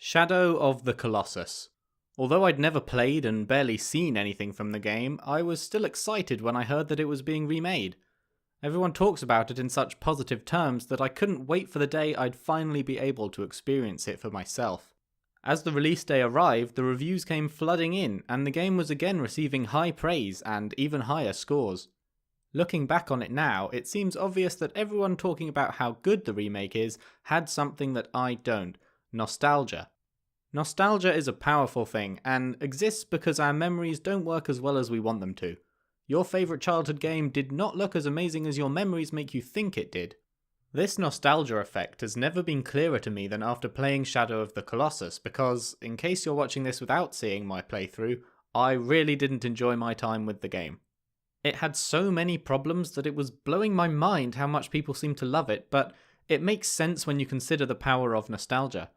Shadow of the Colossus. Although I'd never played and barely seen anything from the game, I was still excited when I heard that it was being remade. Everyone talks about it in such positive terms that I couldn't wait for the day I'd finally be able to experience it for myself. As the release day arrived, the reviews came flooding in, and the game was again receiving high praise and even higher scores. Looking back on it now, it seems obvious that everyone talking about how good the remake is had something that I don't: nostalgia. Nostalgia is a powerful thing, and exists because our memories don't work as well as we want them to. Your favourite childhood game did not look as amazing as your memories make you think it did. This nostalgia effect has never been clearer to me than after playing Shadow of the Colossus, because, in case you're watching this without seeing my playthrough, I really didn't enjoy my time with the game. It had so many problems that it was blowing my mind how much people seem to love it, but it makes sense when you consider the power of nostalgia.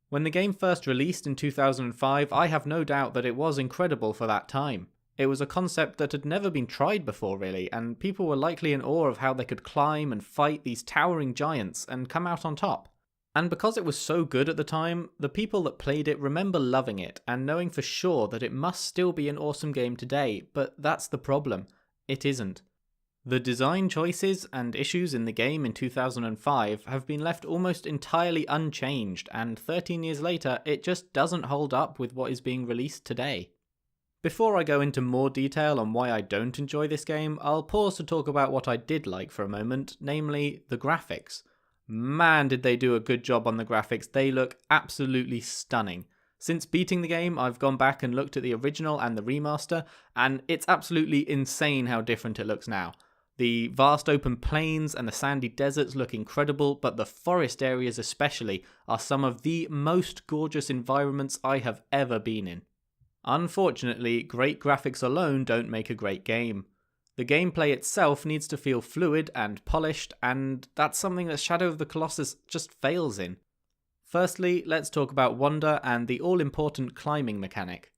When the game first released in 2005, I have no doubt that it was incredible for that time. It was a concept that had never been tried before really, and people were likely in awe of how they could climb and fight these towering giants and come out on top. And because it was so good at the time, the people that played it remember loving it and knowing for sure that it must still be an awesome game today, but that's the problem. It isn't. The design choices and issues in the game in 2005 have been left almost entirely unchanged, and 13 years later, it just doesn't hold up with what is being released today. Before I go into more detail on why I don't enjoy this game, I'll pause to talk about what I did like for a moment, namely the graphics. Man, did they do a good job on the graphics. They look absolutely stunning. Since beating the game, I've gone back and looked at the original and the remaster, and it's absolutely insane how different it looks now. The vast open plains and the sandy deserts look incredible, but the forest areas especially are some of the most gorgeous environments I have ever been in. Unfortunately, great graphics alone don't make a great game. The gameplay itself needs to feel fluid and polished, and that's something that Shadow of the Colossus just fails in. Firstly, let's talk about Wander and the all-important climbing mechanic.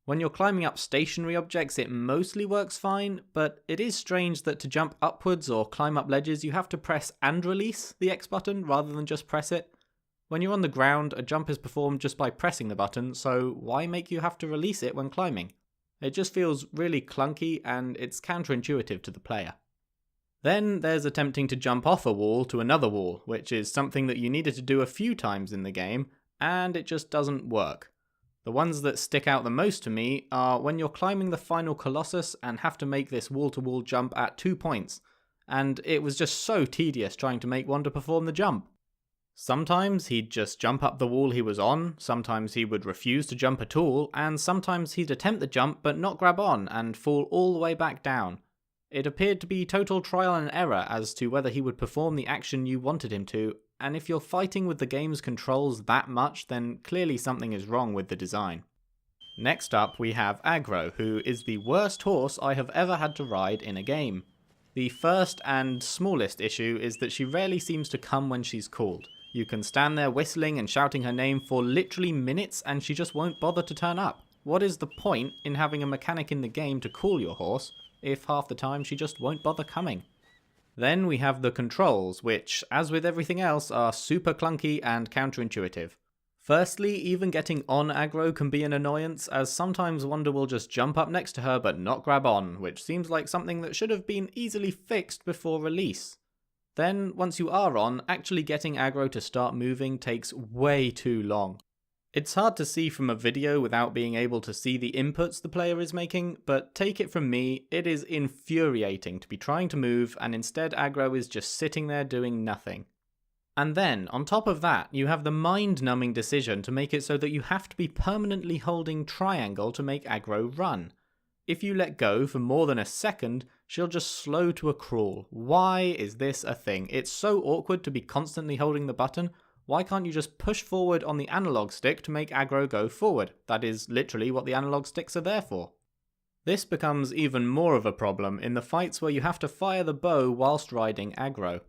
When you're climbing up stationary objects, it mostly works fine, but it is strange that to jump upwards or climb up ledges, you have to press and release the X button rather than just press it. When you're on the ground, a jump is performed just by pressing the button, so why make you have to release it when climbing? It just feels really clunky, and it's counterintuitive to the player. Then there's attempting to jump off a wall to another wall, which is something that you needed to do a few times in the game, and it just doesn't work. The ones that stick out the most to me are when you're climbing the final Colossus and have to make this wall-to-wall jump at 2 points, and it was just so tedious trying to make Wander perform the jump. Sometimes he'd just jump up the wall he was on, sometimes he would refuse to jump at all, and sometimes he'd attempt the jump but not grab on and fall all the way back down. It appeared to be total trial and error as to whether he would perform the action you wanted him to, and if you're fighting with the game's controls that much, then clearly something is wrong with the design. Next up we have Agro, who is the worst horse I have ever had to ride in a game. The first and smallest issue is that she rarely seems to come when she's called. You can stand there whistling and shouting her name for literally minutes and she just won't bother to turn up. What is the point in having a mechanic in the game to call your horse if half the time she just won't bother coming? Then we have the controls, which, as with everything else, are super clunky and counterintuitive. Firstly, even getting on Agro can be an annoyance, as sometimes Wander will just jump up next to her but not grab on, which seems like something that should have been easily fixed before release. Then, once you are on, actually getting Agro to start moving takes way too long. It's hard to see from a video without being able to see the inputs the player is making, but take it from me, it is infuriating to be trying to move and instead Agro is just sitting there doing nothing. And then, on top of that, you have the mind-numbing decision to make it so that you have to be permanently holding triangle to make Agro run. If you let go for more than a second, she'll just slow to a crawl. Why is this a thing? It's so awkward to be constantly holding the button. Why can't you just push forward on the analog stick to make Agro go forward? That is literally what the analog sticks are there for. This becomes even more of a problem in the fights where you have to fire the bow whilst riding Agro.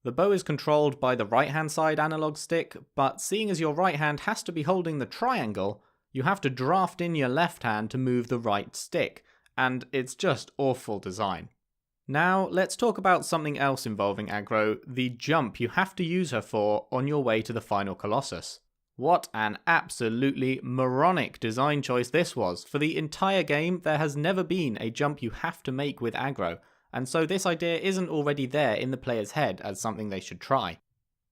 The bow is controlled by the right hand side analog stick, but seeing as your right hand has to be holding the triangle, you have to draft in your left hand to move the right stick, and it's just awful design. Now, let's talk about something else involving Agro, the jump you have to use her for on your way to the final Colossus. What an absolutely moronic design choice this was. For the entire game, there has never been a jump you have to make with aggro, and so this idea isn't already there in the player's head as something they should try.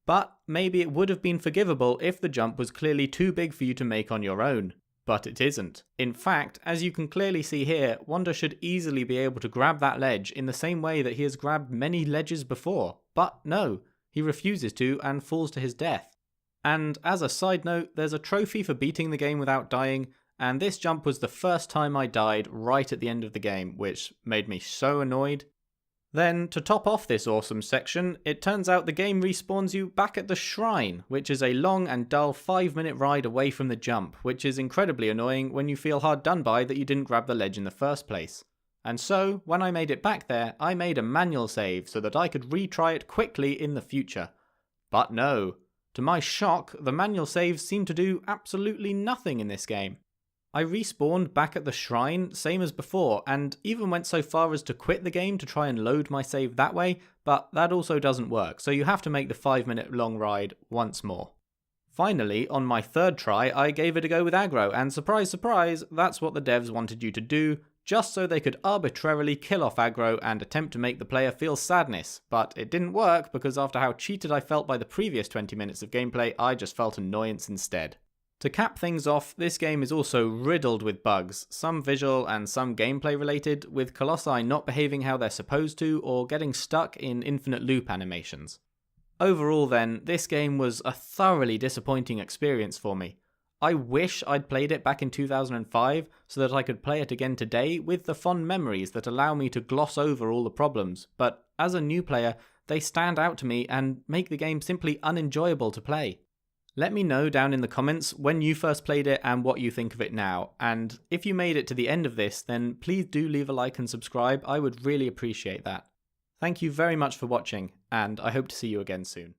But maybe it would have been forgivable if the jump was clearly too big for you to make on your own. But it isn't. In fact, as you can clearly see here, Wander should easily be able to grab that ledge in the same way that he has grabbed many ledges before. But no, he refuses to and falls to his death. And as a side note, there's a trophy for beating the game without dying, and this jump was the first time I died right at the end of the game, which made me so annoyed. Then, to top off this awesome section, it turns out the game respawns you back at the shrine, which is a long and dull 5-minute ride away from the jump, which is incredibly annoying when you feel hard done by that you didn't grab the ledge in the first place. And so, when I made it back there, I made a manual save so that I could retry it quickly in the future. But no. To my shock, the manual saves seem to do absolutely nothing in this game. I respawned back at the shrine, same as before, and even went so far as to quit the game to try and load my save that way, but that also doesn't work, so you have to make the 5-minute long ride once more. Finally, on my third try, I gave it a go with aggro, and surprise surprise, that's what the devs wanted you to do, just so they could arbitrarily kill off aggro and attempt to make the player feel sadness, but it didn't work because after how cheated I felt by the previous 20 minutes of gameplay, I just felt annoyance instead. To cap things off, this game is also riddled with bugs, some visual and some gameplay related, with Colossi not behaving how they're supposed to or getting stuck in infinite loop animations. Overall then, this game was a thoroughly disappointing experience for me. I wish I'd played it back in 2005 so that I could play it again today with the fond memories that allow me to gloss over all the problems, but as a new player, they stand out to me and make the game simply unenjoyable to play. Let me know down in the comments when you first played it and what you think of it now, and if you made it to the end of this, then please do leave a like and subscribe, I would really appreciate that. Thank you very much for watching, and I hope to see you again soon.